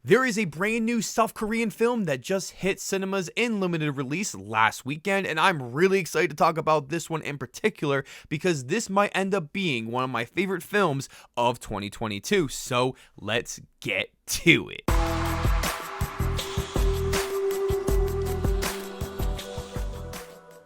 There is a brand new South Korean film that just hit cinemas in limited release last weekend, and I'm really excited to talk about this one in particular because this might end up being one of my favorite films of 2022. So let's get to it.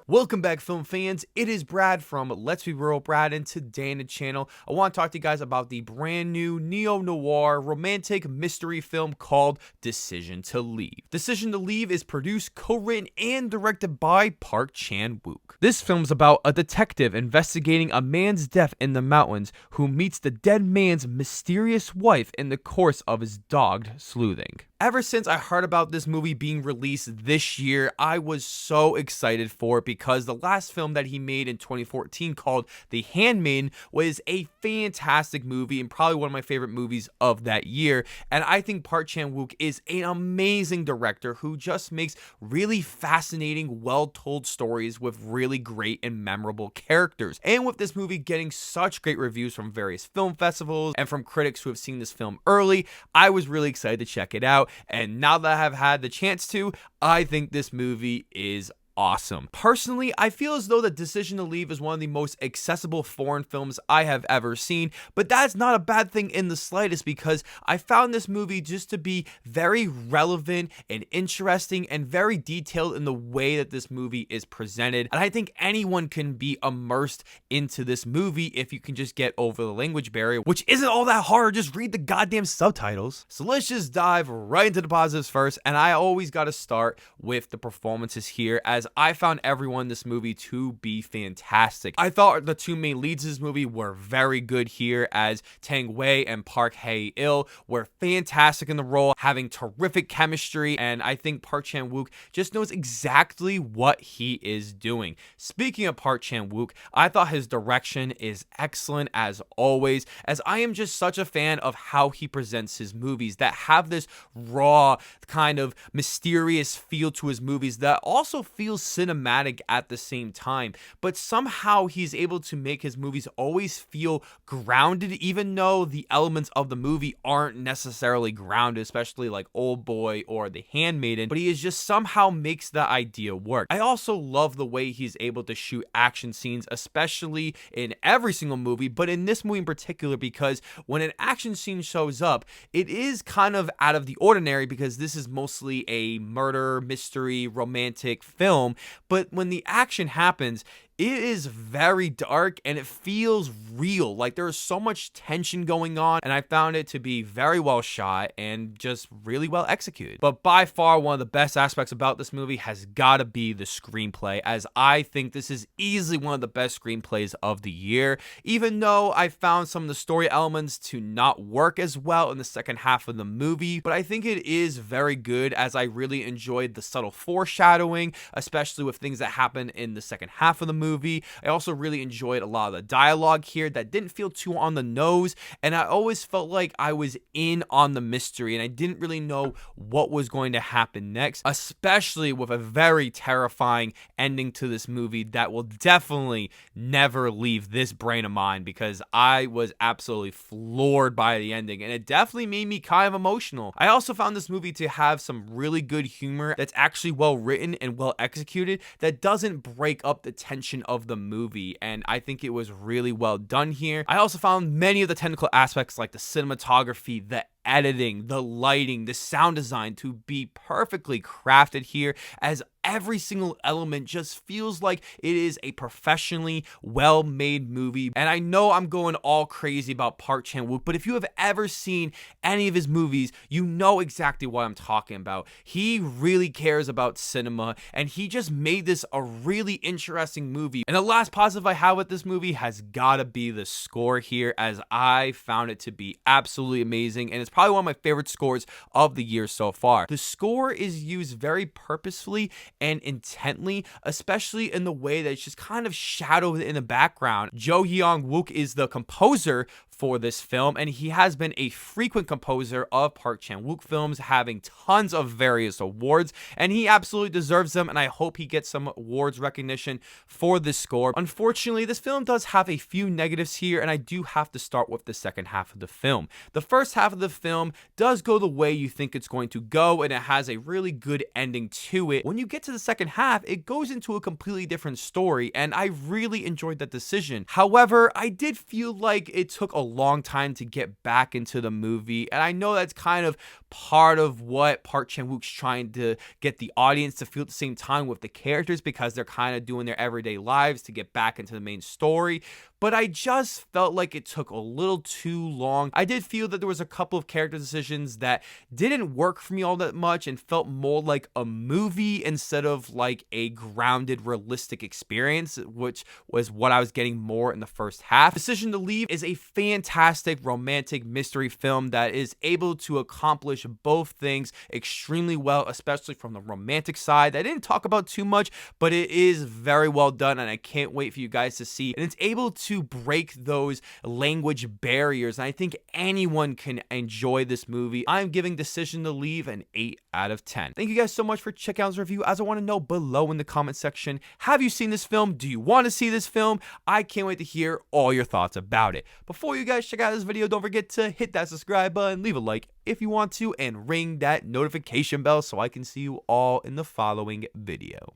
Welcome back, film fans. It is Brad from Let's Be Real Brad, and today on the channel, I want to talk to you guys about the brand new neo-noir romantic mystery film called Decision to Leave. Decision to Leave is produced, co-written, and directed by Park Chan-wook. This film's about a detective investigating a man's death in the mountains who meets the dead man's mysterious wife in the course of his dogged sleuthing. Ever since I heard about this movie being released this year, I was so excited for it because the last film that he made in 2014 called The Handmaiden was a fantastic movie and probably one of my favorite movies of that year. And I think Park Chan-wook is an amazing director who just makes really fascinating, well-told stories with really great and memorable characters. And with this movie getting such great reviews from various film festivals and from critics who have seen this film early, I was really excited to check it out. And now that I have had the chance to, I think this movie is awesome. Personally, I feel as though The Decision to Leave is one of the most accessible foreign films I have ever seen, but that's not a bad thing in the slightest because I found this movie just to be very relevant and interesting and very detailed in the way that this movie is presented. And I think anyone can be immersed into this movie if you can just get over the language barrier, which isn't all that hard. Just read the goddamn subtitles. So let's just dive right into the positives first, and I always got to start with the performances here, as I found everyone in this movie to be fantastic. I thought the two main leads of this movie were very good here, as Tang Wei and Park Hae-il were fantastic in the role, having terrific chemistry, and I think Park Chan-wook just knows exactly what he is doing. Speaking of Park Chan-wook, I thought his direction is excellent as always, as I am just such a fan of how he presents his movies that have this raw, kind of mysterious feel to his movies that also feels cinematic at the same time, but somehow he's able to make his movies always feel grounded, even though the elements of the movie aren't necessarily grounded, especially like Old Boy or The Handmaiden, but he is just somehow makes the idea work. I also love the way he's able to shoot action scenes, especially in every single movie, but in this movie in particular, because when an action scene shows up, it is kind of out of the ordinary because this is mostly a murder, mystery, romantic film. But when the action happens, it is very dark and it feels real. Like there is so much tension going on, and I found it to be very well shot and just really well executed. But by far, one of the best aspects about this movie has got to be the screenplay, as I think this is easily one of the best screenplays of the year, even though I found some of the story elements to not work as well in the second half of the movie. But I think it is very good, as I really enjoyed the subtle foreshadowing, especially with things that happen in the second half of the movie. I also really enjoyed a lot of the dialogue here that didn't feel too on the nose, and I always felt like I was in on the mystery and I didn't really know what was going to happen next, especially with a very terrifying ending to this movie that will definitely never leave this brain of mine, because I was absolutely floored by the ending and it definitely made me kind of emotional. I also found this movie to have some really good humor that's actually well written and well executed, that doesn't break up the tension of the movie, and I think it was really well done here. I also found many of the technical aspects like the cinematography, the editing, the lighting, the sound design to be perfectly crafted here, as every single element just feels like it is a professionally well-made movie. And I know I'm going all crazy about Park Chan-wook, but if you have ever seen any of his movies, you know exactly what I'm talking about. He really cares about cinema, and he just made this a really interesting movie. And the last positive I have with this movie has got to be the score here, as I found it to be absolutely amazing, and it's probably one of my favorite scores of the year so far. The score is used very purposefully and intently, especially in the way that it's just kind of shadowed in the background. Jo Hyung Wook is the composer for this film, and he has been a frequent composer of Park Chan-wook films, having tons of various awards, and he absolutely deserves them, and I hope he gets some awards recognition for this score. Unfortunately, this film does have a few negatives here, and I do have to start with the second half of the film. The first half of the film does go the way you think it's going to go, and it has a really good ending to it. When you get to the second half, it goes into a completely different story, and I really enjoyed that decision. However, I did feel like it took a long time to get back into the movie, and I know that's kind of part of what Park Chan-wook's trying to get the audience to feel at the same time with the characters, because they're kind of doing their everyday lives to get back into the main story. But I just felt like it took a little too long. I did feel that there was a couple of character decisions that didn't work for me all that much and felt more like a movie instead of like a grounded, realistic experience, which was what I was getting more in the first half. Decision to Leave is a fantastic romantic mystery film that is able to accomplish both things extremely well, especially from the romantic side. I didn't talk about too much, but it is very well done, and I can't wait for you guys to see. And it's able to break those language barriers, and I think anyone can enjoy this movie. I'm giving Decision to Leave an 8 out of 10. Thank you guys so much for checking out this review. As I want to know below in the comment section, have you seen this film? Do you want to see this film? I can't wait to hear all your thoughts about it. Before you guys check out this video, don't forget to hit that subscribe button, leave a like if you want to, and ring that notification bell so I can see you all in the following video.